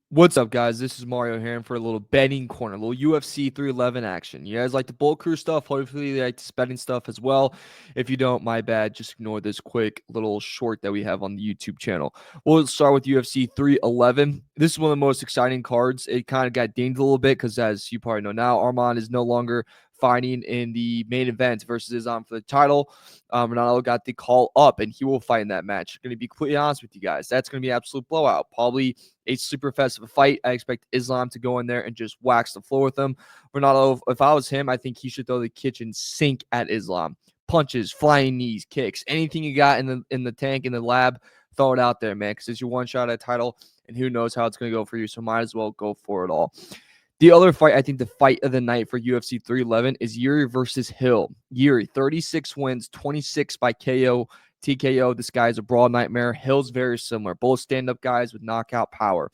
What's up, guys? This is Mario Herron for a little betting corner, a little UFC 311 action. You guys like the Bullet Crew stuff? Hopefully, you like the betting stuff as well. If you don't, my bad. Just ignore this quick little short that we have on the YouTube channel. We'll start with UFC 311. This is one of the most exciting cards. It kind of got dinged a little bit because, as you probably know now, Arman is no longer fighting in the main event versus Islam for the title. Ronaldo got the call up, and he will fight in that match. Going to be completely honest with you guys. That's going to be an absolute blowout. Probably a super fast of a fight. I expect Islam to go in there and just wax the floor with him. Ronaldo, if I was him, I think he should throw the kitchen sink at Islam. Punches, flying knees, kicks, anything you got in the tank, in the lab, throw it out there, man, because it's your one shot at a title, and who knows how it's going to go for you, so might as well go for it all. The other fight, I think the fight of the night for UFC 311 is Yuri versus Hill. Yuri, 36 wins, 26 by KO, TKO. This guy is a brawl nightmare. Hill's very similar. Both stand-up guys with knockout power.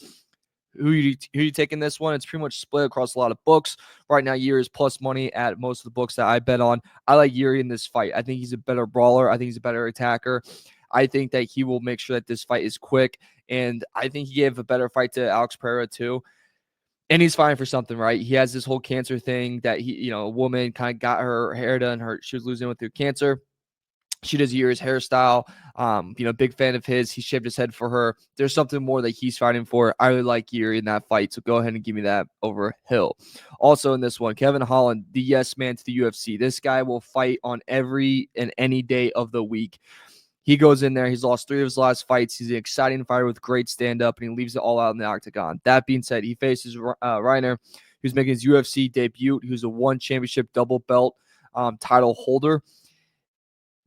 Who you taking this one? It's pretty much split across a lot of books. Right now, Yuri is plus money at most of the books that I bet on. I like Yuri in this fight. I think he's a better brawler. I think he's a better attacker. I think that he will make sure that this fight is quick. And I think he gave a better fight to Alex Pereira, too. And he's fighting for something, right? He has this whole cancer thing that a woman kind of got her hair done. She was losing it through cancer. She does Yuri's hairstyle. Big fan of his. He shaved his head for her. There's something more that he's fighting for. I really like Yuri in that fight, so go ahead and give me that over Hill. Also in this one, Kevin Holland, the yes man to the UFC. This guy will fight on every and any day of the week. He goes in there. He's lost 3 of his last fights. He's an exciting fighter with great stand-up, and he leaves it all out in the octagon. That being said, he faces Reiner, who's making his UFC debut, who's a one championship double belt title holder.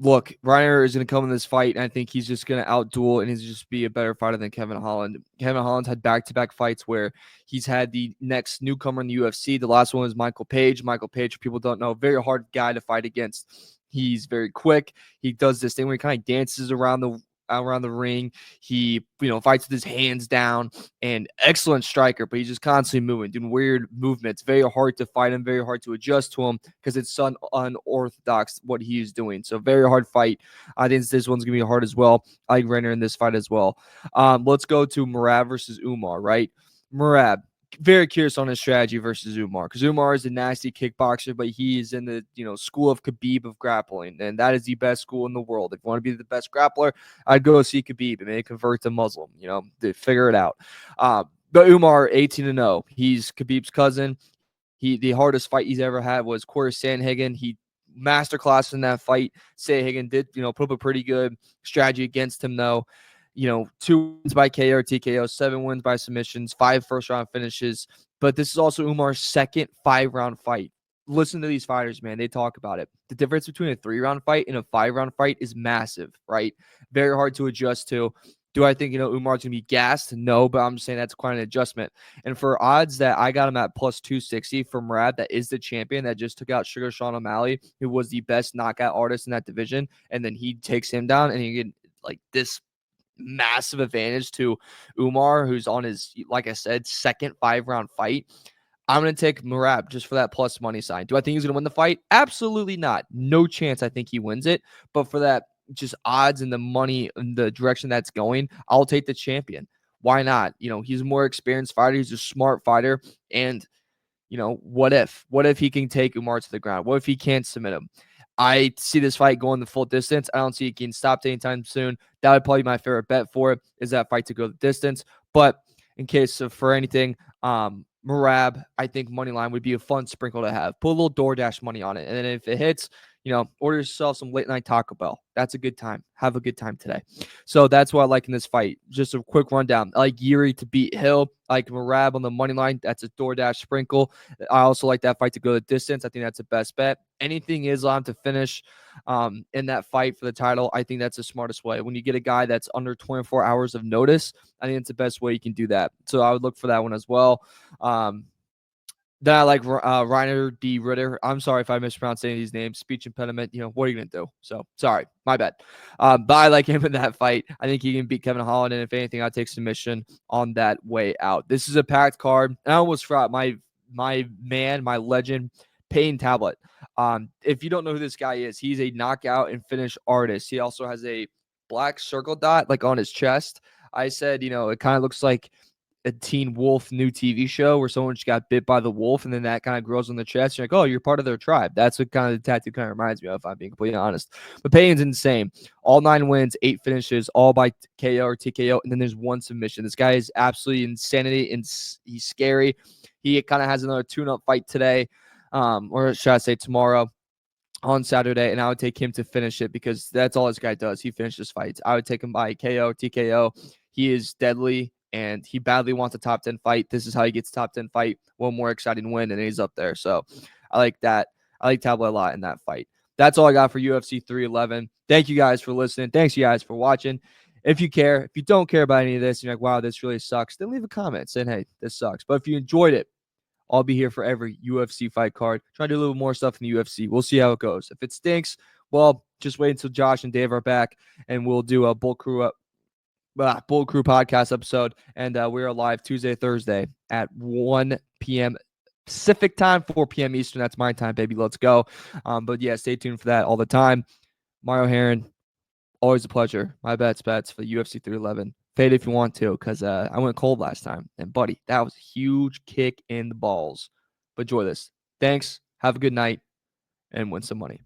Look, Reiner is going to come in this fight, and I think he's just going to outduel and he's just be a better fighter than Kevin Holland. Kevin Holland's had back-to-back fights where he's had the next newcomer in the UFC. The last one was Michael Page. Michael Page, people don't know, very hard guy to fight against. He's very quick. He does this thing where he kind of dances around the ring. He, fights with his hands down, and excellent striker, but he's just constantly moving, doing weird movements. Very hard to fight him, very hard to adjust to him because it's so unorthodox what he's doing. So very hard fight. I think this one's going to be hard as well. I like Renner in this fight as well. Let's go to Merab versus Umar, right? Merab, very curious on his strategy versus Umar, because Umar is a nasty kickboxer, but he is in the school of Khabib of grappling, and that is the best school in the world. If you want to be the best grappler, I'd go see Khabib and maybe convert to Muslim. To figure it out. But Umar, 18-0, he's Khabib's cousin. The hardest fight he's ever had was Corey Sandhagen. He masterclass in that fight. Sandhagen did put up a pretty good strategy against him though. 2 wins by KO or TKO, 7 wins by submissions, 5 first-round finishes. But this is also Umar's second 5-round fight. Listen to these fighters, man. They talk about it. The difference between a 3-round fight and a 5-round fight is massive, right? Very hard to adjust to. Do I think, Umar's going to be gassed? No, but I'm just saying that's quite an adjustment. And for odds that I got him at plus 260 from Murad, that is the champion that just took out Sugar Sean O'Malley, who was the best knockout artist in that division. And then he takes him down and you get like this massive advantage to Umar, who's on his, like I said, second 5-round fight. I'm going to take Merab just for that plus money sign. Do I think he's going to win the fight? Absolutely not. No chance I think he wins it. But for that just odds and the money and the direction that's going, I'll take the champion. Why not? He's a more experienced fighter. He's a smart fighter. And, what if? What if he can take Umar to the ground? What if he can't submit him? I see this fight going the full distance. I don't see it getting stopped anytime soon. That would probably be my favorite bet for it, is that fight to go the distance. But in case of for anything, Merab, I think money line would be a fun sprinkle to have. Put a little DoorDash money on it. And then if it hits, order yourself some late night Taco Bell. That's a good time. Have a good time today. So that's what I like in this fight. Just a quick rundown. I like Yuri to beat Hill. I like Merab on the money line. That's a DoorDash sprinkle. I also like that fight to go the distance. I think that's the best bet. Anything Islam to finish in that fight for the title, I think that's the smartest way. When you get a guy that's under 24 hours of notice, I think it's the best way you can do that. So I would look for that one as well. Then I like Reiner D. Ritter. I'm sorry if I mispronounced any of these names. Speech impediment. What are you going to do? So, sorry. My bad. But I like him in that fight. I think he can beat Kevin Holland. And if anything, I'll take submission on that way out. This is a packed card. And I almost forgot my man, my legend, Payne Tablet. If you don't know who this guy is, he's a knockout and finish artist. He also has a black circle dot like on his chest. I said, it kind of looks like a Teen Wolf new TV show where someone just got bit by the wolf, and then that kind of grows on the chest. You're like, oh, you're part of their tribe. That's what kind of the tattoo kind of reminds me of, if I'm being completely honest. But Payton's insane. All 9 wins, 8 finishes, all by KO or TKO, and then there's 1 submission. This guy is absolutely insanity, and he's scary. He kind of has another tune-up fight today, or should I say tomorrow, on Saturday, and I would take him to finish it because that's all this guy does. He finishes fights. I would take him by KO, TKO. He is deadly, and he badly wants a top 10 fight. This is how he gets top 10 fight. One more exciting win, and he's up there. So I like that. I like Tablet a lot in that fight. That's all I got for UFC 311. Thank you guys for listening. Thanks, you guys, for watching. If you care, if you don't care about any of this, you're like, wow, this really sucks, then leave a comment saying, hey, this sucks. But if you enjoyed it, I'll be here for every UFC fight card. Try to do a little more stuff in the UFC. We'll see how it goes. If it stinks, well, just wait until Josh and Dave are back, and we'll do a Bull Crew podcast episode. And we are live Tuesday, Thursday at 1 p.m. Pacific time, 4 p.m. Eastern. That's my time, baby. Let's go. But yeah, stay tuned for that all the time. Mario Herron, always a pleasure. My bets for the UFC 311. Fade if you want to, because I went cold last time. And, buddy, that was a huge kick in the balls. But enjoy this. Thanks. Have a good night, and win some money.